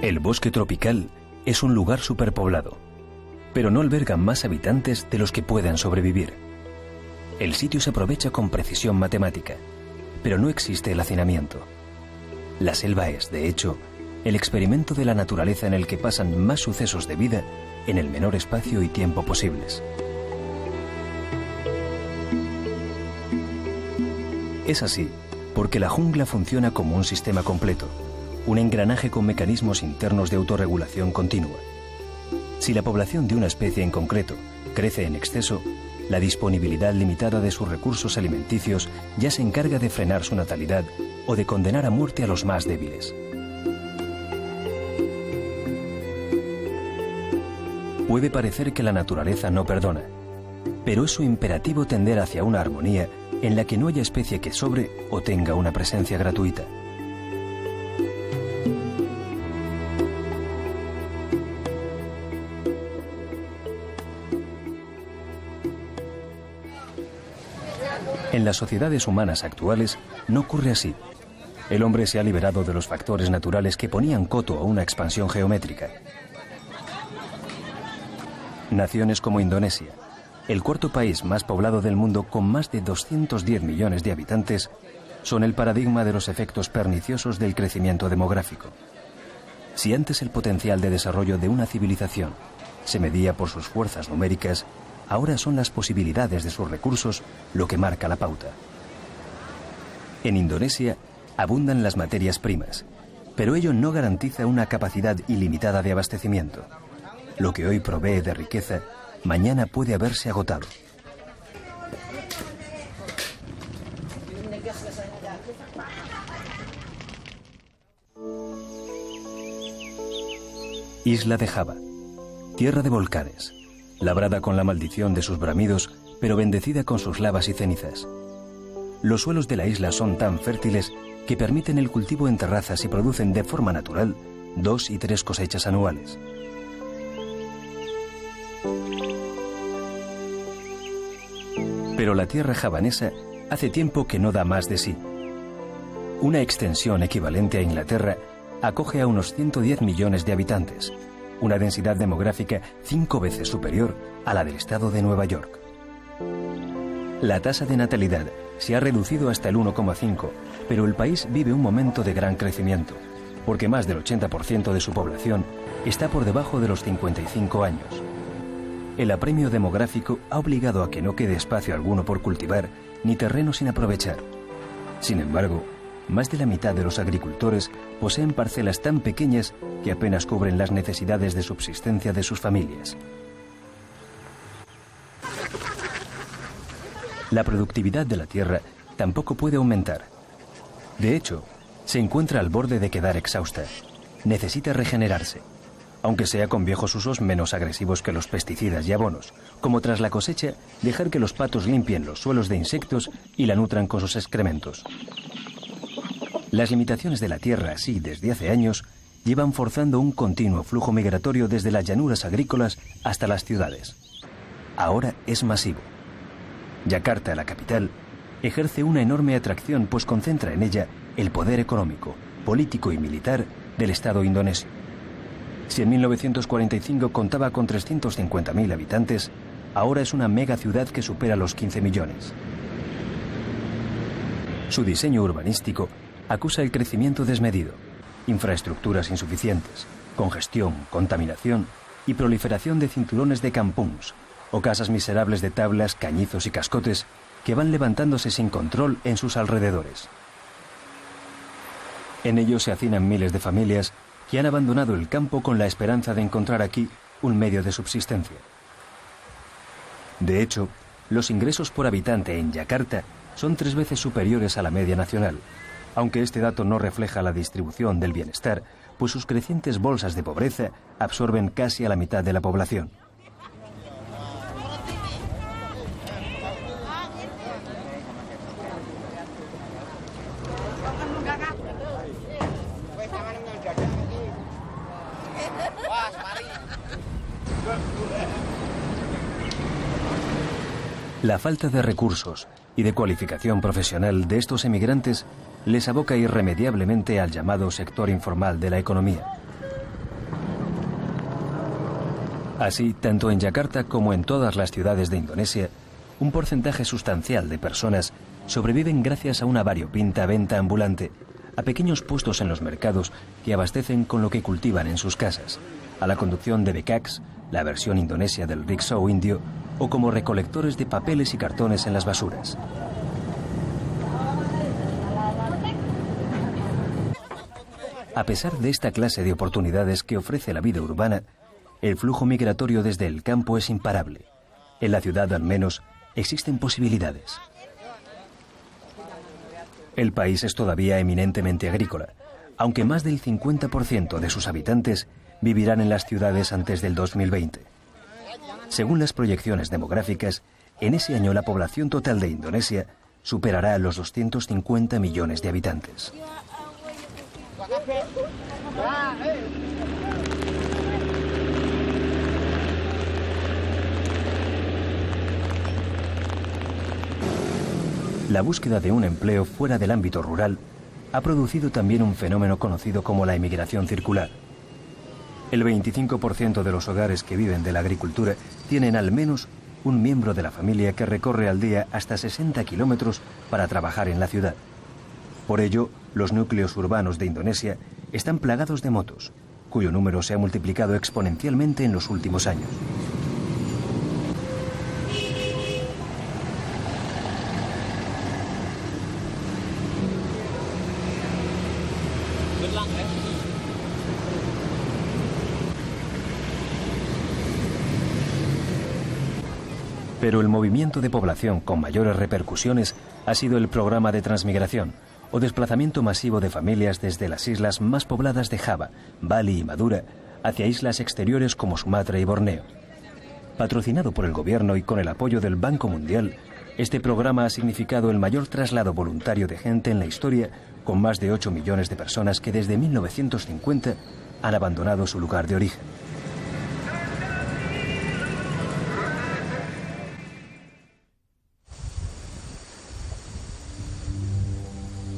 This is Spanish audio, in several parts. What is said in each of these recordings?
El bosque tropical es un lugar superpoblado, pero no alberga más habitantes de los que puedan sobrevivir. El sitio se aprovecha con precisión matemática, pero no existe el hacinamiento. La selva es, de hecho, el experimento de la naturaleza en el que pasan más sucesos de vida en el menor espacio y tiempo posibles. Es así porque la jungla funciona como un sistema completo, un engranaje con mecanismos internos de autorregulación continua. Si la población de una especie en concreto crece en exceso, la disponibilidad limitada de sus recursos alimenticios ya se encarga de frenar su natalidad o de condenar a muerte a los más débiles. Puede parecer que la naturaleza no perdona, pero es su imperativo tender hacia una armonía en la que no haya especie que sobre o tenga una presencia gratuita. En las sociedades humanas actuales no ocurre así. El hombre se ha liberado de los factores naturales que ponían coto a una expansión geométrica. Naciones como Indonesia, el cuarto país más poblado del mundo con más de 210 millones de habitantes, son el paradigma de los efectos perniciosos del crecimiento demográfico. Si antes el potencial de desarrollo de una civilización se medía por sus fuerzas numéricas, ahora son las posibilidades de sus recursos lo que marca la pauta. En Indonesia abundan las materias primas, pero ello no garantiza una capacidad ilimitada de abastecimiento. Lo que hoy provee de riqueza, mañana puede haberse agotado. Isla de Java, tierra de volcanes, labrada con la maldición de sus bramidos, pero bendecida con sus lavas y cenizas. Los suelos de la isla son tan fértiles que permiten el cultivo en terrazas y producen de forma natural 2 y 3 cosechas anuales. Pero la tierra javanesa hace tiempo que no da más de sí. Una extensión equivalente a Inglaterra acoge a unos 110 millones de habitantes, una densidad demográfica 5 veces superior a la del estado de Nueva York. La tasa de natalidad se ha reducido hasta el 1,5, pero el país vive un momento de gran crecimiento, porque más del 80% de su población está por debajo de los 55 años. El apremio demográfico ha obligado a que no quede espacio alguno por cultivar ni terreno sin aprovechar. Sin embargo, más de la mitad de los agricultores poseen parcelas tan pequeñas que apenas cubren las necesidades de subsistencia de sus familias. La productividad de la tierra tampoco puede aumentar. De hecho, se encuentra al borde de quedar exhausta. Necesita regenerarse, aunque sea con viejos usos menos agresivos que los pesticidas y abonos, como tras la cosecha dejar que los patos limpien los suelos de insectos y la nutran con sus excrementos. Las limitaciones de la tierra, así desde hace años, llevan forzando un continuo flujo migratorio desde las llanuras agrícolas hasta las ciudades. Ahora es masivo. Yakarta, la capital, ejerce una enorme atracción pues concentra en ella el poder económico, político y militar del Estado indonesio. Si en 1945 contaba con 350.000 habitantes, ahora es una megaciudad que supera los 15 millones. Su diseño urbanístico acusa el crecimiento desmedido, infraestructuras insuficientes, congestión, contaminación y proliferación de cinturones de kampungs, o casas miserables de tablas, cañizos y cascotes que van levantándose sin control en sus alrededores. En ellos se hacinan miles de familias que han abandonado el campo con la esperanza de encontrar aquí un medio de subsistencia. De hecho, los ingresos por habitante en Yakarta son 3 veces superiores a la media nacional, aunque este dato no refleja la distribución del bienestar, pues sus crecientes bolsas de pobreza absorben casi a la mitad de la población. La falta de recursos y de cualificación profesional de estos emigrantes les aboca irremediablemente al llamado sector informal de la economía. Así, tanto en Yakarta como en todas las ciudades de Indonesia, un porcentaje sustancial de personas sobreviven gracias a una variopinta venta ambulante, a pequeños puestos en los mercados que abastecen con lo que cultivan en sus casas, a la conducción de becaks, la versión indonesia del rickshaw indio, o como recolectores de papeles y cartones en las basuras. A pesar de esta clase de oportunidades que ofrece la vida urbana, el flujo migratorio desde el campo es imparable. En la ciudad, al menos, existen posibilidades. El país es todavía eminentemente agrícola, aunque más del 50% de sus habitantes vivirán en las ciudades antes del 2020. Según las proyecciones demográficas, en ese año la población total de Indonesia superará los 250 millones de habitantes. La búsqueda de un empleo fuera del ámbito rural ha producido también un fenómeno conocido como la emigración circular. El 25% de los hogares que viven de la agricultura tienen al menos un miembro de la familia que recorre al día hasta 60 kilómetros para trabajar en la ciudad. Por ello, los núcleos urbanos de Indonesia están plagados de motos, cuyo número se ha multiplicado exponencialmente en los últimos años. Pero el movimiento de población con mayores repercusiones ha sido el programa de transmigración, o desplazamiento masivo de familias desde las islas más pobladas de Java, Bali y Madura, hacia islas exteriores como Sumatra y Borneo. Patrocinado por el gobierno y con el apoyo del Banco Mundial, este programa ha significado el mayor traslado voluntario de gente en la historia, con más de 8 millones de personas que desde 1950 han abandonado su lugar de origen.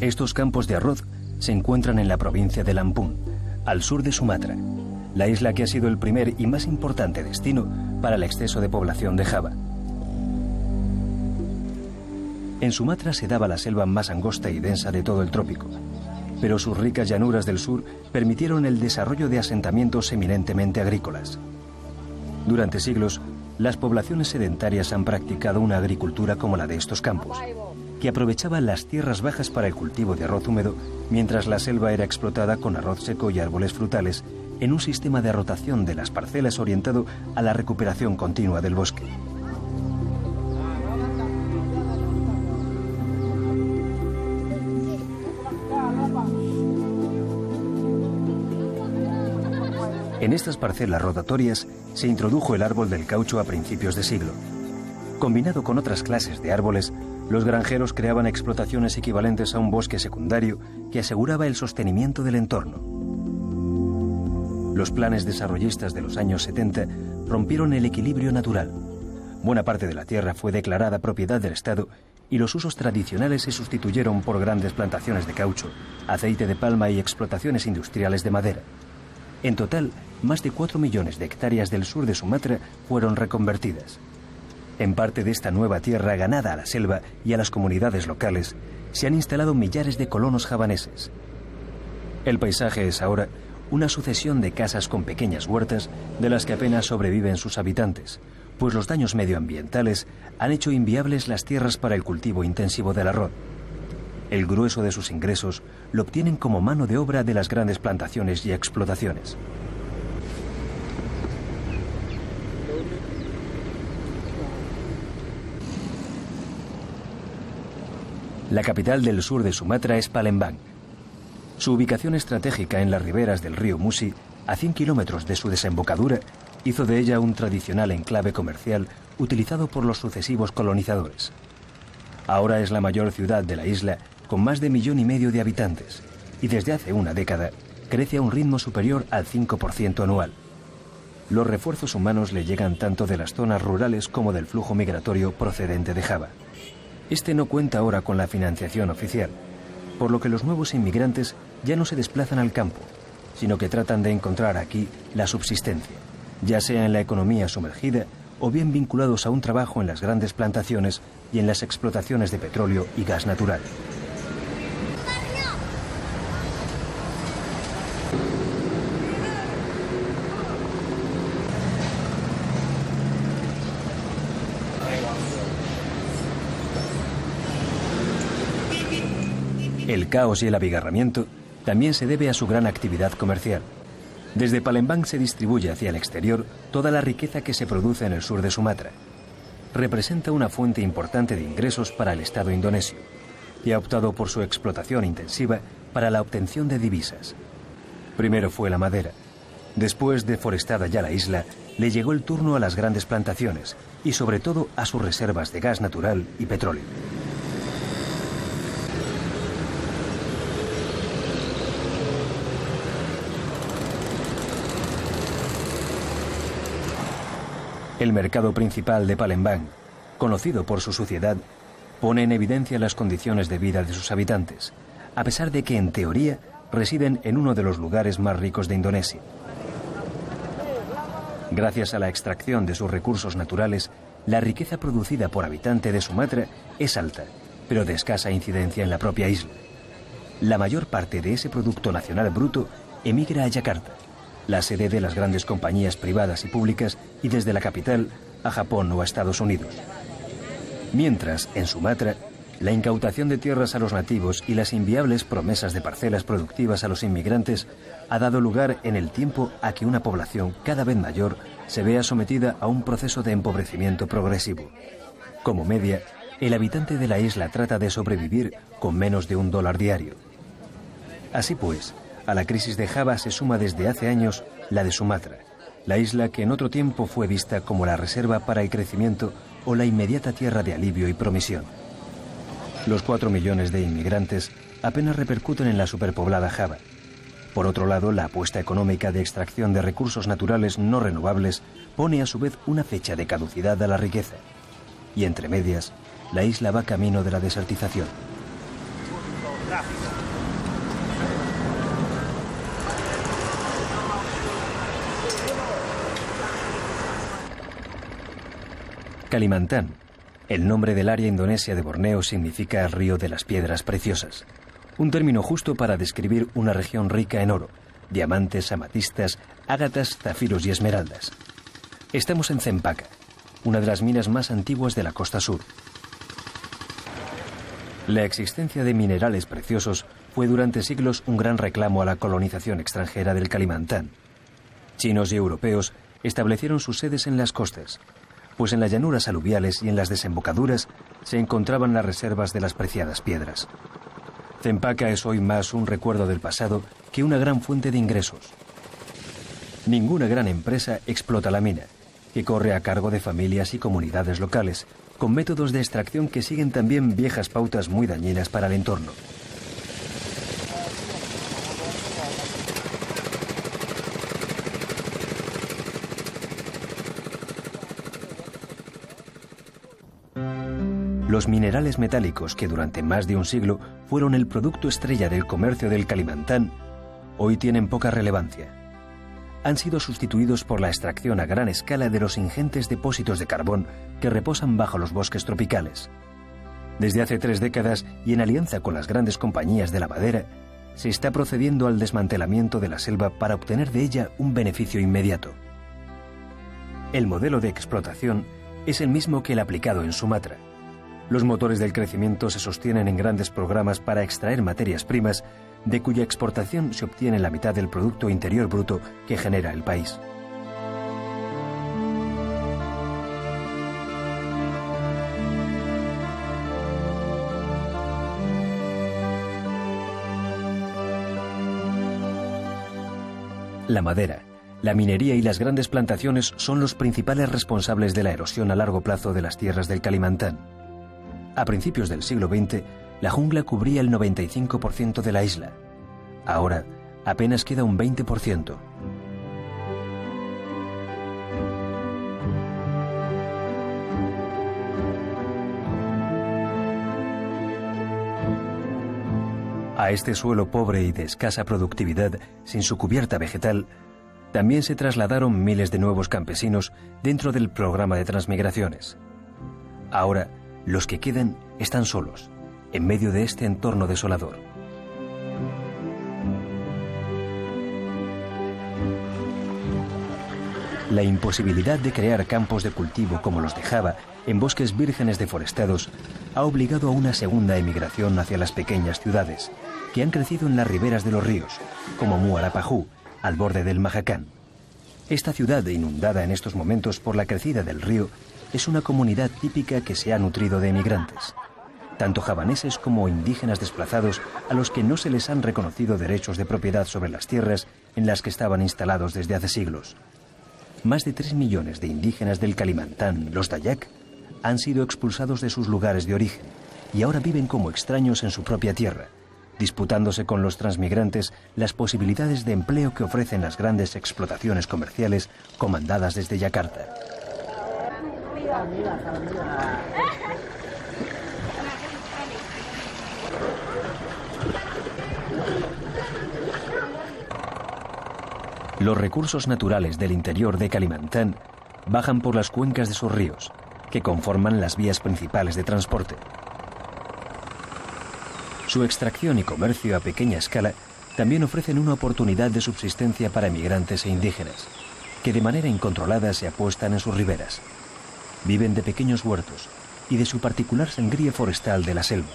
Estos campos de arroz se encuentran en la provincia de Lampung, al sur de Sumatra, la isla que ha sido el primer y más importante destino para el exceso de población de Java. En Sumatra se daba la selva más angosta y densa de todo el trópico, pero sus ricas llanuras del sur permitieron el desarrollo de asentamientos eminentemente agrícolas. Durante siglos, las poblaciones sedentarias han practicado una agricultura como la de estos campos, que aprovechaba las tierras bajas para el cultivo de arroz húmedo, mientras la selva era explotada con arroz seco y árboles frutales, en un sistema de rotación de las parcelas orientado a la recuperación continua del bosque. En estas parcelas rotatorias se introdujo el árbol del caucho a principios de siglo. Combinado con otras clases de árboles, los granjeros creaban explotaciones equivalentes a un bosque secundario que aseguraba el sostenimiento del entorno. Los planes desarrollistas de los años 70 rompieron el equilibrio natural. Buena parte de la tierra fue declarada propiedad del Estado y los usos tradicionales se sustituyeron por grandes plantaciones de caucho, aceite de palma y explotaciones industriales de madera. En total, más de 4 millones de hectáreas del sur de Sumatra fueron reconvertidas. En parte de esta nueva tierra ganada a la selva y a las comunidades locales, se han instalado millares de colonos javaneses. El paisaje es ahora una sucesión de casas con pequeñas huertas de las que apenas sobreviven sus habitantes, pues los daños medioambientales han hecho inviables las tierras para el cultivo intensivo del arroz. El grueso de sus ingresos lo obtienen como mano de obra de las grandes plantaciones y explotaciones. La capital del sur de Sumatra es Palembang. Su ubicación estratégica en las riberas del río Musi, a 100 kilómetros de su desembocadura, hizo de ella un tradicional enclave comercial utilizado por los sucesivos colonizadores. Ahora es la mayor ciudad de la isla, con más de 1,5 millones de habitantes, y desde hace una década crece a un ritmo superior al 5% anual. Los refuerzos humanos le llegan tanto de las zonas rurales como del flujo migratorio procedente de Java. Este no cuenta ahora con la financiación oficial, por lo que los nuevos inmigrantes ya no se desplazan al campo, sino que tratan de encontrar aquí la subsistencia, ya sea en la economía sumergida o bien vinculados a un trabajo en las grandes plantaciones y en las explotaciones de petróleo y gas natural. El caos y el abigarramiento también se debe a su gran actividad comercial. Desde Palembang se distribuye hacia el exterior toda la riqueza que se produce en el sur de Sumatra. Representa una fuente importante de ingresos para el Estado indonesio y ha optado por su explotación intensiva para la obtención de divisas. Primero fue la madera. Después, deforestada ya la isla, le llegó el turno a las grandes plantaciones y sobre todo a sus reservas de gas natural y petróleo. El mercado principal de Palembang, conocido por su suciedad, pone en evidencia las condiciones de vida de sus habitantes, a pesar de que en teoría residen en uno de los lugares más ricos de Indonesia. Gracias a la extracción de sus recursos naturales, la riqueza producida por habitante de Sumatra es alta, pero de escasa incidencia en la propia isla. La mayor parte de ese producto nacional bruto emigra a Yakarta, la sede de las grandes compañías privadas y públicas, y desde la capital a Japón o a Estados Unidos. Mientras, en Sumatra, la incautación de tierras a los nativos y las inviables promesas de parcelas productivas a los inmigrantes ha dado lugar en el tiempo a que una población cada vez mayor se vea sometida a un proceso de empobrecimiento progresivo. Como media, el habitante de la isla trata de sobrevivir con menos de $1 diario. Así pues, a la crisis de Java se suma desde hace años la de Sumatra, la isla que en otro tiempo fue vista como la reserva para el crecimiento o la inmediata tierra de alivio y promisión. Los 4 millones de inmigrantes apenas repercuten en la superpoblada Java. Por otro lado, la apuesta económica de extracción de recursos naturales no renovables pone a su vez una fecha de caducidad a la riqueza. Y entre medias, la isla va camino de la desertización. Kalimantan, el nombre del área indonesia de Borneo, significa río de las piedras preciosas, un término justo para describir una región rica en oro, diamantes, amatistas, ágatas, zafiros y esmeraldas. Estamos en Cempaka, una de las minas más antiguas de la costa sur. La existencia de minerales preciosos fue durante siglos un gran reclamo a la colonización extranjera del Kalimantan. Chinos y europeos establecieron sus sedes en las costas, pues en las llanuras aluviales y en las desembocaduras se encontraban las reservas de las preciadas piedras. Cempaka es hoy más un recuerdo del pasado que una gran fuente de ingresos. Ninguna gran empresa explota la mina, que corre a cargo de familias y comunidades locales, con métodos de extracción que siguen también viejas pautas muy dañinas para el entorno. Los minerales metálicos, que durante más de un siglo fueron el producto estrella del comercio del Kalimantan, hoy tienen poca relevancia. Han sido sustituidos por la extracción a gran escala de los ingentes depósitos de carbón que reposan bajo los bosques tropicales. Desde hace 3 décadas, y en alianza con las grandes compañías de la madera, se está procediendo al desmantelamiento de la selva para obtener de ella un beneficio inmediato. El modelo de explotación es el mismo que el aplicado en Sumatra. Los motores del crecimiento se sostienen en grandes programas para extraer materias primas, de cuya exportación se obtiene la mitad del Producto Interior Bruto que genera el país. La madera, la minería y las grandes plantaciones son los principales responsables de la erosión a largo plazo de las tierras del Kalimantan. A principios del siglo XX, la jungla cubría el 95% de la isla. Ahora, apenas queda un 20%. A este suelo pobre y de escasa productividad, sin su cubierta vegetal, También se trasladaron miles de nuevos campesinos dentro del programa de transmigraciones. Ahora, los que quedan están solos, en medio de este entorno desolador. La imposibilidad de crear campos de cultivo como los de Java en bosques vírgenes deforestados ha obligado a una segunda emigración hacia las pequeñas ciudades, que han crecido en las riberas de los ríos, como Muarapajú, al borde del Majacán. Esta ciudad, inundada en estos momentos por la crecida del río, es una comunidad típica que se ha nutrido de emigrantes, tanto javaneses como indígenas desplazados a los que no se les han reconocido derechos de propiedad sobre las tierras en las que estaban instalados desde hace siglos. Más de 3 millones de indígenas del Kalimantán, los Dayak, han sido expulsados de sus lugares de origen y ahora viven como extraños en su propia tierra, disputándose con los transmigrantes las posibilidades de empleo que ofrecen las grandes explotaciones comerciales comandadas desde Yakarta. Los recursos naturales del interior de Kalimantán bajan por las cuencas de sus ríos, que conforman las vías principales de transporte. Su extracción y comercio a pequeña escala también ofrecen una oportunidad de subsistencia para emigrantes e indígenas, que de manera incontrolada se apuestan en sus riberas. Viven de pequeños huertos y de su particular sangría forestal de la selva.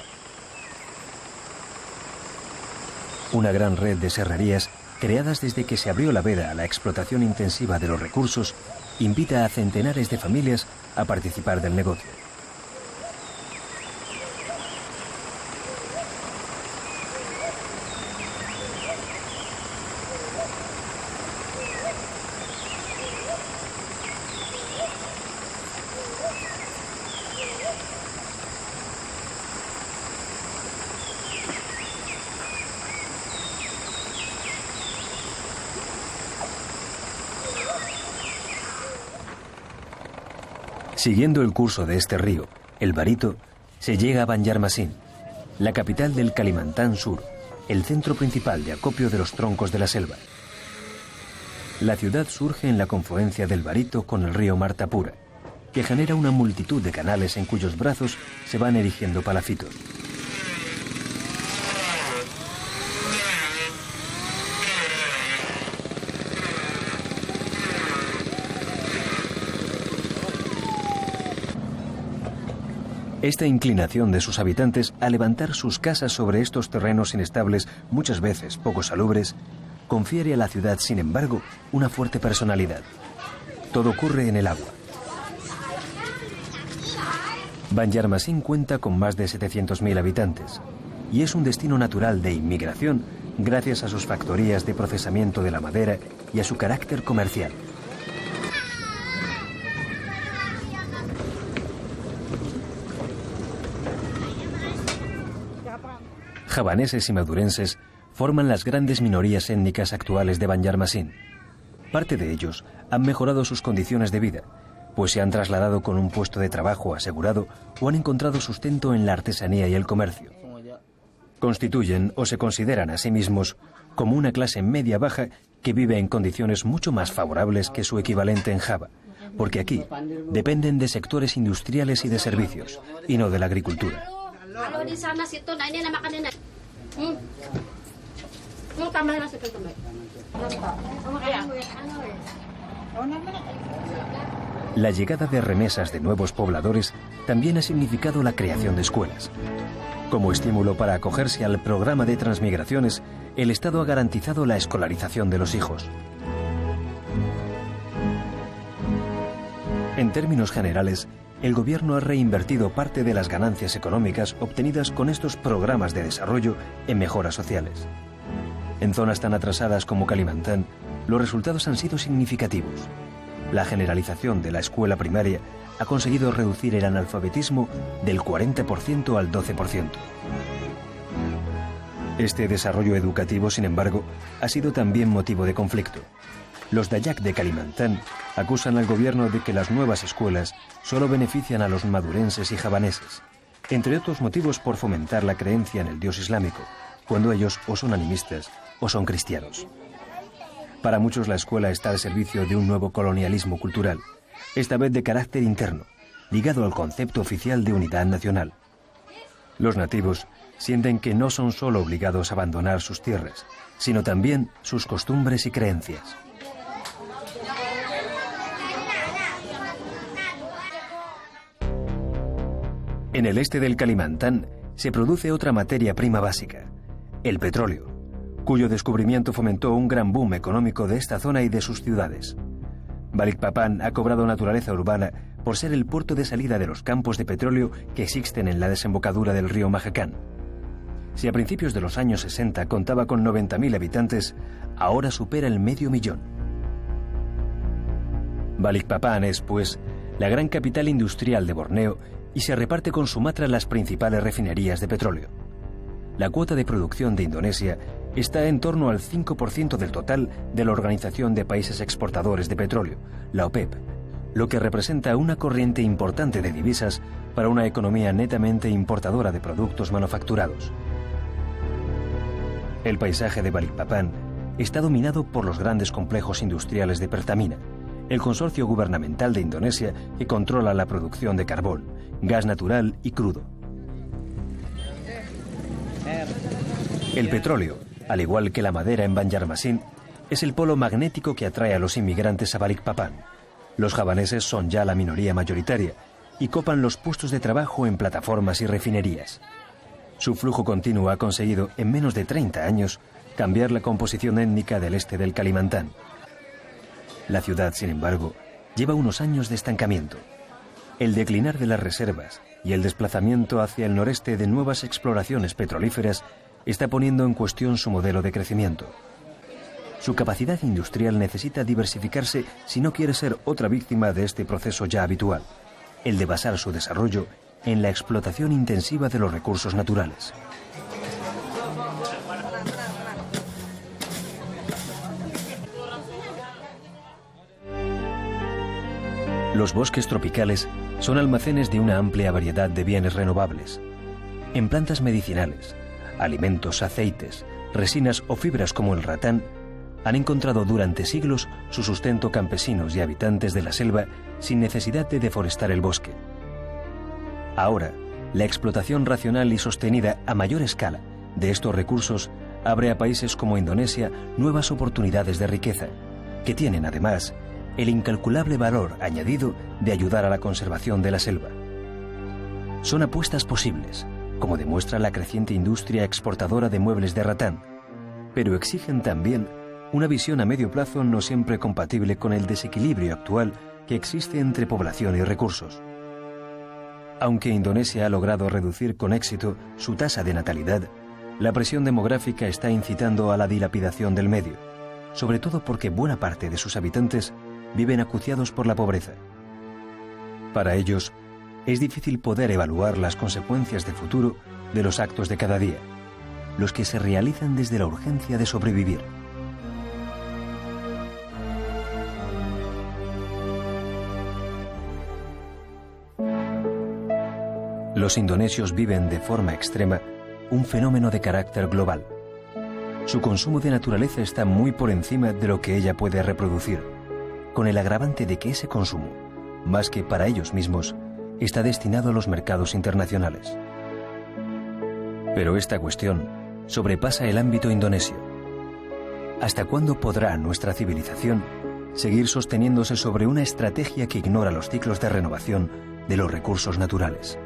Una gran red de serrerías, creadas desde que se abrió la veda a la explotación intensiva de los recursos, invita a centenares de familias a participar del negocio. Siguiendo el curso de este río, el Barito, se llega a Banjarmasin, la capital del Kalimantán Sur, el centro principal de acopio de los troncos de la selva. La ciudad surge en la confluencia del Barito con el río Martapura, que genera una multitud de canales en cuyos brazos se van erigiendo palafitos. Esta inclinación de sus habitantes a levantar sus casas sobre estos terrenos inestables, muchas veces poco salubres, confiere a la ciudad, sin embargo, una fuerte personalidad. Todo ocurre en el agua. Banjarmasin cuenta con más de 700.000 habitantes y es un destino natural de inmigración gracias a sus factorías de procesamiento de la madera y a su carácter comercial. Javaneses y madurenses forman las grandes minorías étnicas actuales de Banjarmasin. Parte de ellos han mejorado sus condiciones de vida, pues se han trasladado con un puesto de trabajo asegurado o han encontrado sustento en la artesanía y el comercio. Constituyen o se consideran a sí mismos como una clase media-baja que vive en condiciones mucho más favorables que su equivalente en Java, porque aquí dependen de sectores industriales y de servicios, y no de la agricultura. La llegada de remesas de nuevos pobladores también ha significado la creación de escuelas. Como estímulo para acogerse al programa de transmigraciones, el Estado ha garantizado la escolarización de los hijos. En términos generales, el gobierno ha reinvertido parte de las ganancias económicas obtenidas con estos programas de desarrollo en mejoras sociales. En zonas tan atrasadas como Kalimantán, los resultados han sido significativos. La generalización de la escuela primaria ha conseguido reducir el analfabetismo del 40% al 12%. Este desarrollo educativo, sin embargo, ha sido también motivo de conflicto. Los Dayak de Kalimantán acusan al gobierno de que las nuevas escuelas solo benefician a los madurenses y javaneses, entre otros motivos por fomentar la creencia en el Dios islámico, cuando ellos o son animistas o son cristianos. Para muchos la escuela está al servicio de un nuevo colonialismo cultural, esta vez de carácter interno, ligado al concepto oficial de unidad nacional. Los nativos sienten que no son solo obligados a abandonar sus tierras, sino también sus costumbres y creencias. En el este del Kalimantan se produce otra materia prima básica, el petróleo, cuyo descubrimiento fomentó un gran boom económico de esta zona y de sus ciudades. Balikpapan ha cobrado naturaleza urbana por ser el puerto de salida de los campos de petróleo que existen en la desembocadura del río Majacán. Si a principios de los años 60 contaba con 90.000 habitantes, ahora supera el 500.000. Balikpapan es, pues, la gran capital industrial de Borneo y se reparte con Sumatra las principales refinerías de petróleo. La cuota de producción de Indonesia está en torno al 5% del total de la Organización de Países Exportadores de Petróleo, la OPEP, lo que representa una corriente importante de divisas para una economía netamente importadora de productos manufacturados. El paisaje de Balikpapan está dominado por los grandes complejos industriales de Pertamina, el consorcio gubernamental de Indonesia que controla la producción de carbón, gas natural y crudo. El petróleo, al igual que la madera en Banjarmasin, es el polo magnético que atrae a los inmigrantes a Balikpapan. Los javaneses son ya la minoría mayoritaria y copan los puestos de trabajo en plataformas y refinerías. Su flujo continuo ha conseguido, en menos de 30 años, cambiar la composición étnica del este del Kalimantan. La ciudad, sin embargo, lleva unos años de estancamiento. El declinar de las reservas y el desplazamiento hacia el noreste de nuevas exploraciones petrolíferas está poniendo en cuestión su modelo de crecimiento. Su capacidad industrial necesita diversificarse si no quiere ser otra víctima de este proceso ya habitual, el de basar su desarrollo en la explotación intensiva de los recursos naturales. Los bosques tropicales son almacenes de una amplia variedad de bienes renovables. En plantas medicinales, alimentos, aceites, resinas o fibras como el ratán, han encontrado durante siglos su sustento campesinos y habitantes de la selva sin necesidad de deforestar el bosque. Ahora, la explotación racional y sostenida a mayor escala de estos recursos abre a países como Indonesia nuevas oportunidades de riqueza, que tienen además el incalculable valor añadido de ayudar a la conservación de la selva. Son apuestas posibles, como demuestra la creciente industria exportadora de muebles de ratán, pero exigen también una visión a medio plazo no siempre compatible con el desequilibrio actual que existe entre población y recursos. Aunque Indonesia ha logrado reducir con éxito su tasa de natalidad, la presión demográfica está incitando a la dilapidación del medio, sobre todo porque buena parte de sus habitantes viven acuciados por la pobreza. Para ellos, es difícil poder evaluar las consecuencias de futuro de los actos de cada día, los que se realizan desde la urgencia de sobrevivir. Los indonesios viven de forma extrema un fenómeno de carácter global. Su consumo de naturaleza está muy por encima de lo que ella puede reproducir, con el agravante de que ese consumo, más que para ellos mismos, está destinado a los mercados internacionales. Pero esta cuestión sobrepasa el ámbito indonesio. ¿Hasta cuándo podrá nuestra civilización seguir sosteniéndose sobre una estrategia que ignora los ciclos de renovación de los recursos naturales?